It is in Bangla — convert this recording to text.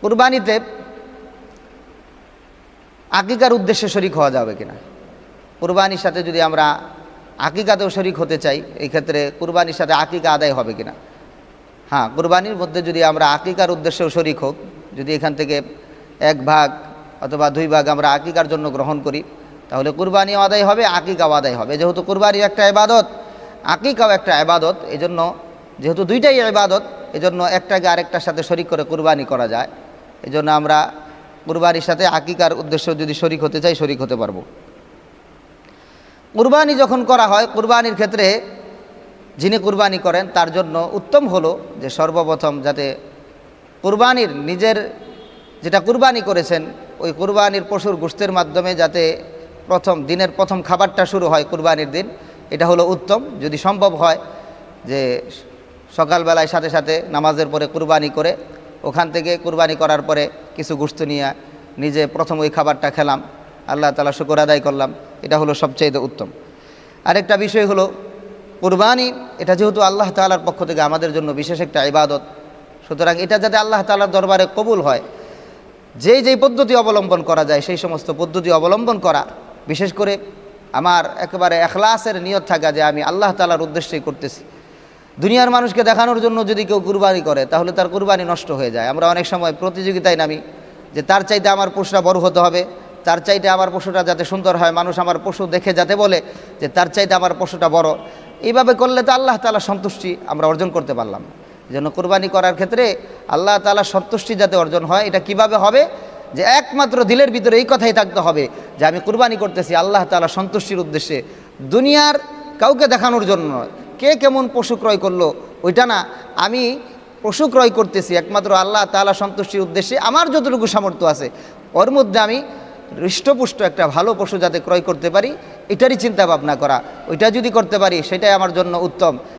কুরবানিতে আকিকার উদ্দেশ্যে শরিক হওয়া যাবে কিনা, কুরবানির সাথে যদি আমরা আকিকাতেও শরিক হতে চাই, এই ক্ষেত্রে কুরবানির সাথে আকিকা আদায় হবে কিনা। হ্যাঁ, কুরবানির মধ্যে যদি আমরা আকিকার উদ্দেশ্যেও শরিক হোক, যদি এখান থেকে 1 ভাগ অথবা 2 ভাগ আমরা আকিকার জন্য গ্রহণ করি, তাহলে কুরবানিও আদায় হবে, আকিকাও আদায় হবে। যেহেতু কুরবানি একটা ইবাদত, আকিকাও একটা ইবাদত, এজন্য যেহেতু দুইটাই ইবাদত, এজন্য একটাকে আরেকটার সাথে শরিক করে কুরবানি করা যায়। এজন্য আমরা কুরবানির সাথে আকিকার উদ্দেশ্য যদি শরিক হতে চাই, শরিক হতে পারবো। কুরবানি যখন করা হয়, কুরবানির ক্ষেত্রে যিনি কুরবানি করেন তার জন্য উত্তম হলো যে সর্বপ্রথম যাতে কুরবানির নিজের যেটা কুরবানি করেছেন ওই কুরবানির পশুর গোশতের মাধ্যমে যাতে দিনের প্রথম খাবারটা শুরু হয় কুরবানির দিন, এটা হলো উত্তম। যদি সম্ভব হয় যে সকালবেলায় সাথে সাথে নামাজের পরে কুরবানি করে ওখান থেকে কুরবানি করার পরে কিছু গোশত নিয়ে নিজে প্রথম ওই খাবারটা খেলাম, আল্লাহ তাআলা শুকর আদায় করলাম, এটা হলো সবচেয়ে উত্তম। আরেকটা বিষয় হলো কুরবানি, এটা যেহেতু আল্লাহ তাআলার পক্ষ থেকে আমাদের জন্য বিশেষ একটা ইবাদত, সুতরাং এটা যাতে আল্লাহ তাআলার দরবারে কবুল হয়, যেই পদ্ধতি অবলম্বন করা যায় সেই সমস্ত পদ্ধতি অবলম্বন করা। বিশেষ করে আমার একেবারে ইখলাসের নিয়ত থাকা যে আমি আল্লাহ তাআলার উদ্দেশ্যেই করতেছি। দুনিয়ার মানুষকে দেখানোর জন্য যদি কেউ কুরবানি করে তাহলে তার কুরবানি নষ্ট হয়ে যায়। আমরা অনেক সময় প্রতিযোগিতায় নামি যে তার চাইতে আমার পশুটা বড় হতে হবে, তার চাইতে আমার পশুটা যাতে সুন্দর হয়, মানুষ আমার পশু দেখে যাতে বলে যে তার চাইতে আমার পশুটা বড়। এইভাবে করলে তো আল্লাহ তাআলা সন্তুষ্টি আমরা অর্জন করতে পারলাম। এই জন্য কুরবানি করার ক্ষেত্রে আল্লাহ তাআলা সন্তুষ্টি যাতে অর্জন হয়, এটা কিভাবে হবে, যে একমাত্র দিলের ভিতরে এই কথাই থাকতে হবে যে আমি কুরবানি করতেছি আল্লাহ তাআলা সন্তুষ্টির উদ্দেশ্যে, দুনিয়ার কাউকে দেখানোর জন্য নয়। কে কেমন পশু ক্রয় করলো ওইটা না, আমি পশু ক্রয় করতেছি একমাত্র আল্লাহ তাআলা সন্তুষ্টির উদ্দেশ্যে। আমার যতটুকু সামর্থ্য আছে ওর মধ্যে আমি হৃষ্টপুষ্ট একটা ভালো পশু যাতে ক্রয় করতে পারি, এটারই চিন্তা ভাবনা করা। ওইটা যদি করতে পারি সেটাই আমার জন্য উত্তম।